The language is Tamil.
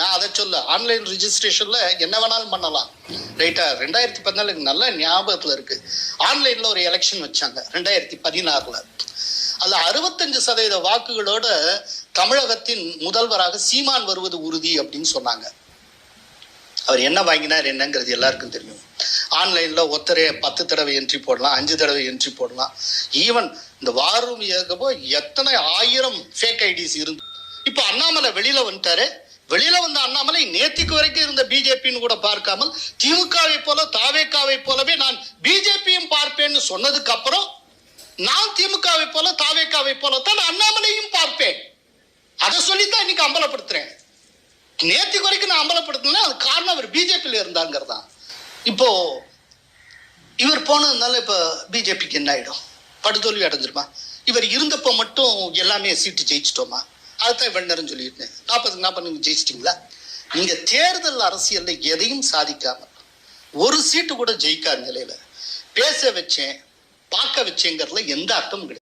நான் அதை சொல்ல, ஆன்லைன் ரிஜிஸ்ட்ரேஷன்ல என்ன வேணாலும் பண்ணலாம், ரைட்டா? 2014 எனக்கு நல்ல ஞாபகத்துல இருக்கு. ஆன்லைன்ல ஒரு எலெக்ஷன் வச்சாங்க 2016. அதுல 65% வாக்குகளோட தமிழகத்தின் முதல்வராக சீமான் வருவது உறுதி அப்படின்னு சொன்னாங்க. அவர் என்ன வாங்கினார் என்னங்கிறது எல்லாருக்கும் தெரியும். ஆன்லைன்ல ஒருத்தரே 10 தடவை என்ட்ரி போடலாம், 5 தடவை என்ட்ரி போடலாம். ஈவன் இந்த வார் ரூம் இயக்கப்போ எத்தனை 1000 ஃபேக் ஐடிஸ் இருந்து. இப்போ அண்ணாமலை வெளியில வந்துட்டாரு. வெளியில வந்த அண்ணாமலை நேத்திக்கு வரைக்கும் இருந்த பிஜேபின்னு கூட பார்க்காமல் திமுகவை போல தாவேக்காவை போலவே நான் பிஜேபியும் பார்ப்பேன்னு சொன்னதுக்கு அப்புறம் நான் திமுகவை போல தாவேக்காவை போலத்தான் அண்ணாமலையும் பார்ப்பேன். அதை சொல்லித்தான் இன்னைக்கு அம்பலப்படுத்துறேன். நேத்திக்கு வரைக்கும் நான் அம்பலப்படுத்தினா அது காரணம் அவர் பிஜேபியில இருந்தாங்கிறதா. இப்போ இவர் போனதுனால இப்ப பிஜேபிக்கு என்ன ஆயிடும்? படுதோல்வி அடைஞ்சிருமா? இவர் இருந்தப்போ மட்டும் எல்லாமே சீட்டு ஜெயிச்சிட்டோமா? அதுதான் வெண்ணர்னு சொல்லியிருந்தேன். 40 நீங்க ஜெயிச்சிட்டீங்களா? நீங்க தேர்தல் அரசியல்ல எதையும் சாதிக்காம ஒரு சீட்டு கூட ஜெயிக்காத நிலையில பேச வச்சேன், பார்க்க வச்சேங்கிறதுல எந்த அர்த்தமும் கிடையாது.